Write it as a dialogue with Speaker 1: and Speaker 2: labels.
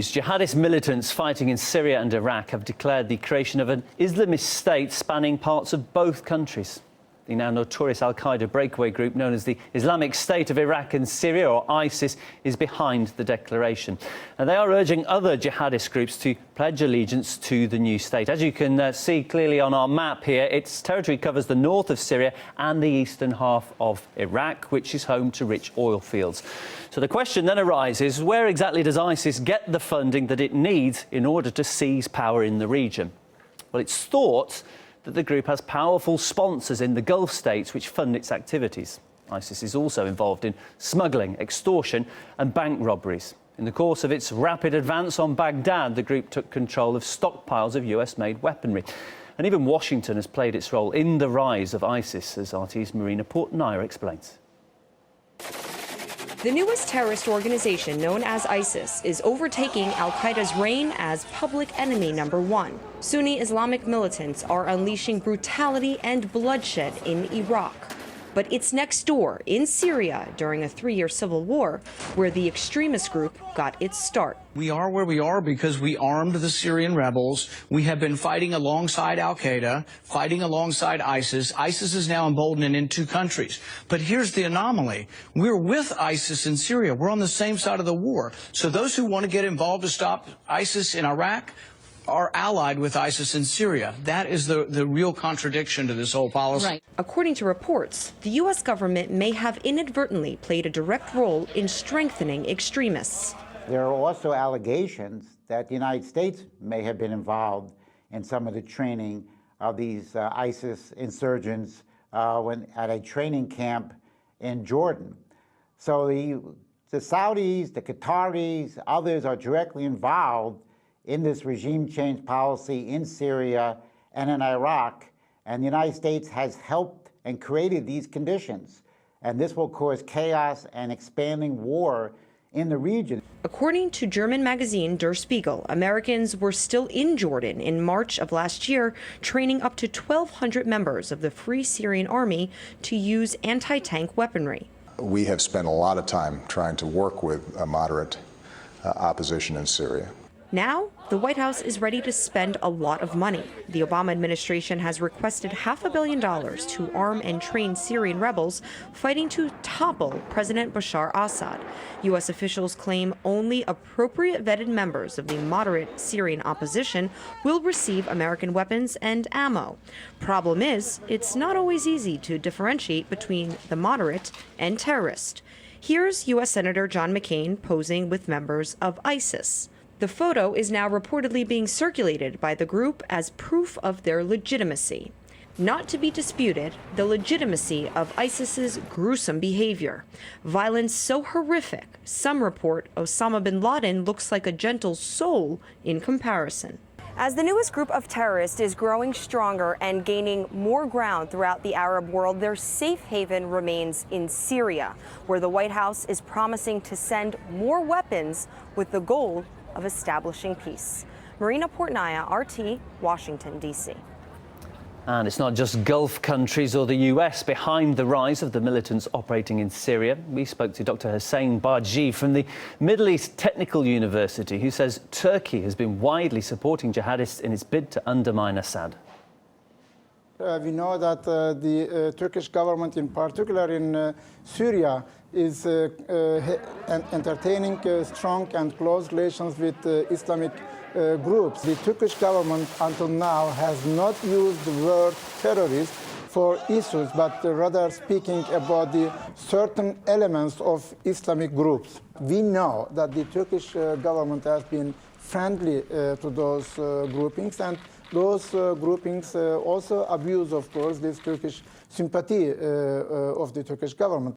Speaker 1: Jihadist militants fighting in Syria and Iraq have declared the creation of an Islamist state spanning parts of both countries. The now notorious al-Qaeda breakaway group known as the Islamic State of Iraq and Syria, or ISIS, is behind the declaration. And they are urging other jihadist groups to pledge allegiance to the new state. As you can see clearly on our map here, its territory covers the north of Syria and the eastern half of Iraq, which is home to rich oil fields. So the question then arises, where exactly does ISIS get the funding that it needs in order to seize power in the region? Well, it's thought that the group has powerful sponsors in the Gulf states which fund its activities. ISIS is also involved in smuggling, extortion and bank robberies. In the course of its rapid advance on Baghdad, the group took control of stockpiles of US-made weaponry. And even Washington has played its role in the rise of ISIS, as RT's Marina Portnaya explains.
Speaker 2: The newest terrorist organization, known as ISIS, is overtaking al-Qaeda's reign as public enemy #1. Sunni Islamic militants are unleashing brutality and bloodshed in Iraq. But it's next door, in Syria, during a 3-year civil war, where the extremist group got its start.
Speaker 3: We are where we are because we armed the Syrian rebels. We have been fighting alongside al-Qaeda, fighting alongside ISIS. ISIS is now emboldened in 2 countries. But here's the anomaly. We're with ISIS in Syria. We're on the same side of the war. So those who want to get involved to stop ISIS in Iraq are allied with ISIS in Syria. That is the real contradiction to this whole policy.
Speaker 2: Right. According to reports, the U.S. government may have inadvertently played a direct role in strengthening extremists.
Speaker 4: There are also allegations that the United States may have been involved in some of the training of these ISIS insurgents at a training camp in Jordan. So the Saudis, the Qataris, others are directly involved in this regime change policy in Syria and in Iraq, and the United States has helped and created these conditions. And this will cause chaos and expanding war in the region.
Speaker 2: According to German magazine Der Spiegel, Americans were still in Jordan in March of last year, training up to 1,200 members of the Free Syrian Army to use anti-tank weaponry.
Speaker 5: We have spent a lot of time trying to work with a moderate opposition in Syria.
Speaker 2: Now, the White House is ready to spend a lot of money. The Obama administration has requested $500 million to arm and train Syrian rebels fighting to topple President Bashar Assad. U.S. officials claim only appropriate vetted members of the moderate Syrian opposition will receive American weapons and ammo. Problem is, it's not always easy to differentiate between the moderate and terrorist. Here's U.S. Senator John McCain posing with members of ISIS. The photo is now reportedly being circulated by the group as proof of their legitimacy. Not to be disputed, the legitimacy of ISIS's gruesome behavior. Violence so horrific, some report Osama bin Laden looks like a gentle soul in comparison. As the newest group of terrorists is growing stronger and gaining more ground throughout the Arab world, their safe haven remains in Syria, where the White House is promising to send more weapons with the goal of establishing peace. Marina Portnaya, RT, Washington, D.C.
Speaker 1: And it's not just Gulf countries or the US behind the rise of the militants operating in Syria. We spoke to Dr. Hussein Barji from the Middle East Technical University, who says Turkey has been widely supporting jihadists in its bid to undermine Assad.
Speaker 6: We know that the Turkish government, in particular in Syria, is entertaining strong and close relations with Islamic groups. The Turkish government until now has not used the word terrorist for issues, but rather speaking about the certain elements of Islamic groups. We know that the Turkish government has been friendly to those groupings, and those groupings also abuse, of course, this Turkish sympathy of the Turkish government.